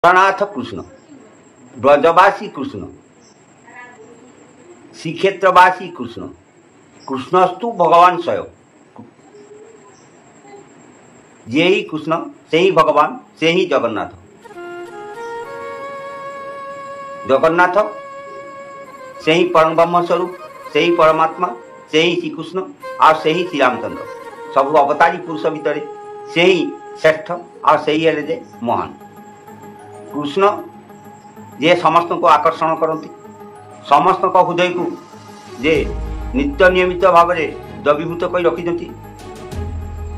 प्राणाथ कृष्ण, ब्रजवासी कृष्ण, श्रीक्षेत्रवासी कृष्ण, कृष्णस्तु भगवान स्वयं। जे ही कृष्ण से ही भगवान, से ही जगन्नाथ। जगन्नाथ से ही परम ब्रह्म स्वरूप, से ही परमात्मा, से ही श्रीकृष्ण और से ही श्री रामचंद्र। सब अवतारी पुरुष भितर से ही श्रेष्ठ और से ही हेले जे महान। कृष्ण जे समस्त को आकर्षण करती, समस्त हृदय को जे नित्य नियमित भाव में द्रवीभूत कर रखिंट,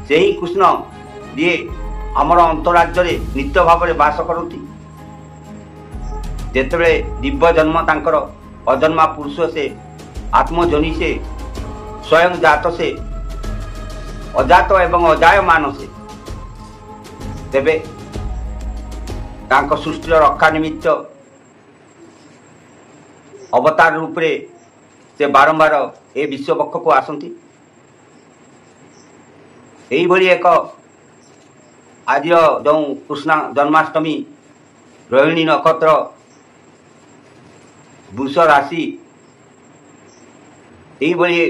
से ही कृष्ण जे आमर अंतराज्य नित्य भाव में बास करती। जेतबे दिव्य जन्म तांकर अजन्मा पुरुष से, आत्मजनी से, स्वयं जात से, अजात एवं अजायमान से, तेबे तांको सृष्टि रक्षा निमित्त अवतार रूप से बारंबार ए विश्वपक्ष को आसती। यही भली एक आज जो कृष्ण जन्माष्टमी, रोहिणी नक्षत्र, वृष राशि, यही भली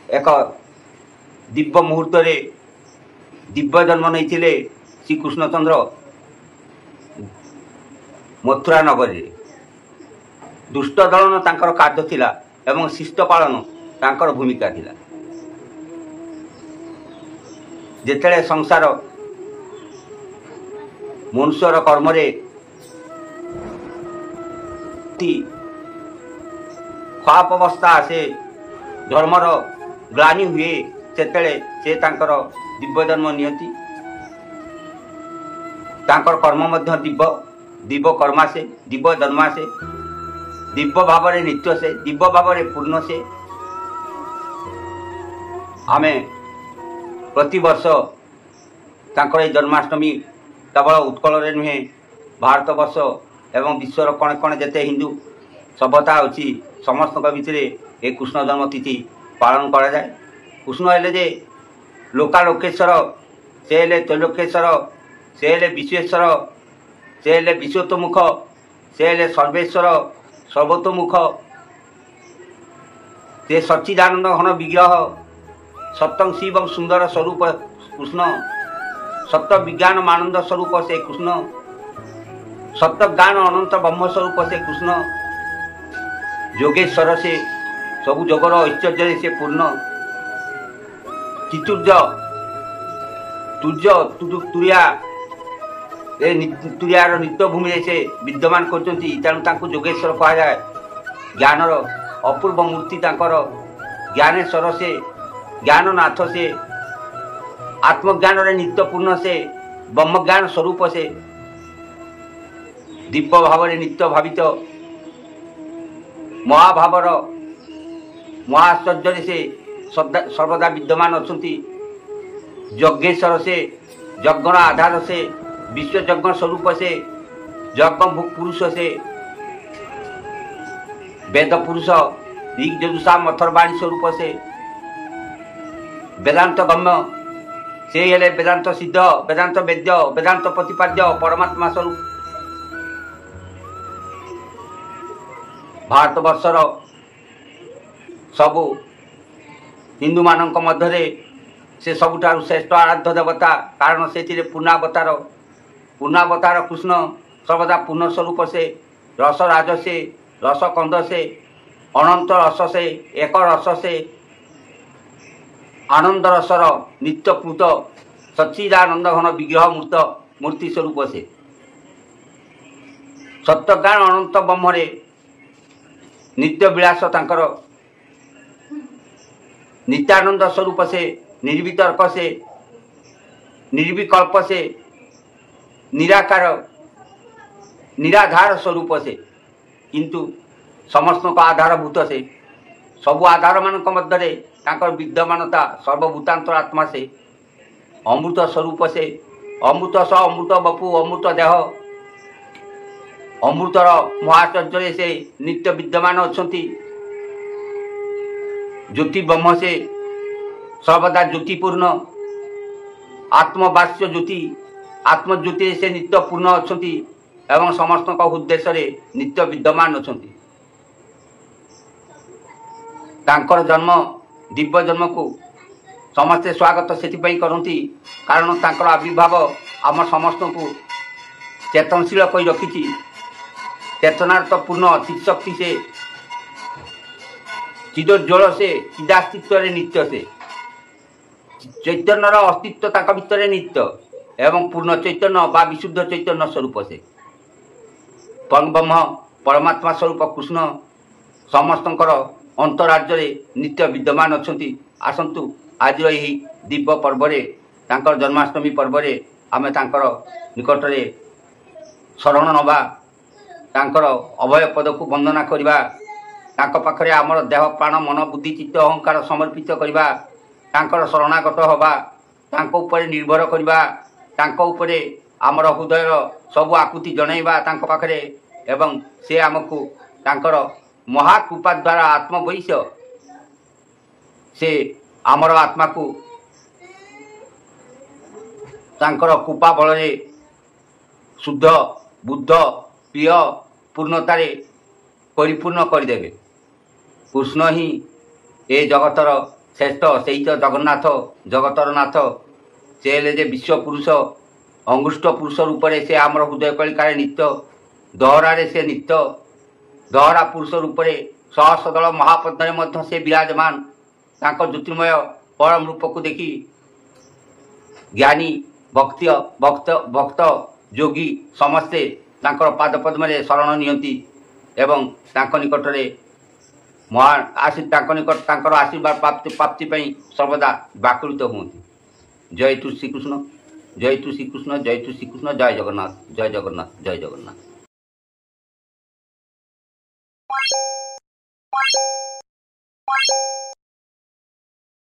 एक दिव्य मुहूर्त दिव्य जन्म नहीं श्री कृष्णचंद्र मथुरा नगरी। दुष्ट दलन तांकर कार्य थिला एवं शिष्ट पालन तांकर भूमिका थिला। जेतेले संसार मनुष्यर कर्म खाप अवस्था आसे, धर्मर ग्लानि हुए, सेतेले से तांकर दिव्य जन्म नियंती। तांकर कर्म मध्य दिव्य कर्मा से, दिव्य जन्मा से, दिव्य भाव नित्य से, दिव्य भाव पूर्ण से आमे प्रति वर्ष तांकर जन्माष्टमी केवल उत्कल नुहे, भारत वर्ष एवं विश्वर कणे कणे जेते हिंदू सभ्यता अच्छी समस्त भितर ए कृष्ण जन्म तिथि पालन करा जाए। कृष्ण हेले जे लोकालोकेश्वर, से हेले त्रैलोकेश्वर, से हेले विश्वेश्वर, से हेले विश्वतोमुख, से हेले सर्वेश्वर सर्वतोमुख, से सच्चिदानंद घन विग्रह, सत्यं शिवं सुंदर स्वरूप कृष्ण, सत्य विज्ञान आनंद स्वरूप से कृष्ण, सत्य ज्ञान अनंत ब्रह्म स्वरूप से कृष्ण, योगेश्वर से सबु जगर ऐश्वर्य से पूर्ण, चतुर्ज तुर्य तुरिया तुरियार नित्य भूमि से विद्यमान करछंती, तेणु तांको योगेश्वर कहा जाए। ज्ञानर अपूर्व मूर्ति तांकर, ज्ञानेश्वर से, ज्ञाननाथ से, आत्मज्ञान नित्य पूर्ण से, ब्रह्म ज्ञान स्वरूप से, दिव्य भाव नित्य भावित, महाभावर महाश्चर्य से सर्वदा विद्यमान अच्छी। यज्ञेश्वर से, यज्ञ आधार से, विश्व यज्ञ स्वरूप से, यज्ञ पुरुष से, वेद पुरुष ऋग यजुषा अथर्वाणी स्वरूप से, वेदांत गम्य से हेले वेदांत सिद्ध, वेदांत वेद्य, वेदांत प्रतिपाद्य परमात्मा स्वरूप। भारत वर्षर सबु हिंदू मानक मध्य से सबुठारु श्रेष्ठ आराध्य देवता, कारण से पूर्णावतार कृष्ण सर्वदा पूर्ण स्वरूप से, रस राज से, रस कंद से, अनंत रस से, एक रस से, आनंद रसर नित्यपूत सच्चिदानंद घन विग्रह मूर्ति स्वरूप से, सत्यज्ञान अनंत ब्रह्मरे नित्य विलास तांकर नित्यानंद स्वरूप से, निर्वितर्क से, निर्विकल्प से, निराकार निराधार स्वरूप से, किंतु समस्त का आधारभूत से, सबु आधार मानक मध्य तांकर विद्यमानता सर्वभूतांतर आत्मा से, अमृत स्वरूप से, अमृत स अमृत बपु, अमृत देह, अमृतर महाचर्य से नित्य विद्यमान अच्छी। ज्योति ब्रह्म से सर्वदा ज्योतिपूर्ण, आत्मवास्य ज्योति, आत्मज्योति से नित्य पूर्ण अच्छी। एवं समस्त उद्देश्य नित्य विद्यमान अछंती। तांकर जन्म दिव्य जन्म को समस्ते स्वागत से करती कारण तांकर आविर्भाव आम समस्त को चेतनशील कर रखी। चेतनार्थपूर्ण चित्शक्ति से चिदोज्वल से चिदास्तित्व नित्य से चैतन्यर अस्तित्व ताक भितर नित्य एवं पूर्ण चैतन्य बा विशुद्ध चैतन्य स्वरूप से परब्रह्म परमात्मा स्वरूप कृष्ण समस्तंकर अंतराज्य नित्य विद्यमान अछंती। आसंतु आज यही दिव्य पर्व तांकर जन्माष्टमी पर्व आमे तांकर निकट रे शरण नवा तांकर अभय पद को वंदना करवा तांक पाखरे आमर देह प्राण मन बुद्धि चित्त अहंकार समर्पित करवा तांकर शरणागत हवा तांको ऊपर निर्भर करवा तांको ऊपर आमर हृदय सबु आकुति जनइबा तांक पाखरे एवं से आमको तांकर महाकृपा द्वारा आत्मवैश से आमर आत्मा को तांकर कृपा बल शुद्ध बुद्ध प्रिय पूर्णतारे परिपूर्ण करदेवे। कृष्ण ही ए जगतर श्रेष्ठ से जगन्नाथ जगतर नाथ से जे विश्व पुरुष अंगुष्ठ पुरुष रूप से आमर हृदय कलिकार नित्य दहरारे से नित्य दहरा पुरुष रूप सहस्रदल महापद्म से विराजमान तांकर ज्योतिर्मय परम रूप को देखी ज्ञानी भक्त भक्त भक्त योगी समस्ते तांकर पाद पद्म शरण नियंती एवं तांक निकट महान निकट तांकर आशीर्वाद प्राप्ति सर्वदा व्याकुलित होती। जय तु श्रीकृष्ण जय तु श्रीकृष्ण जय तु श्रीकृष्ण जय जगन्नाथ जय जगन्नाथ जय जगन्नाथ।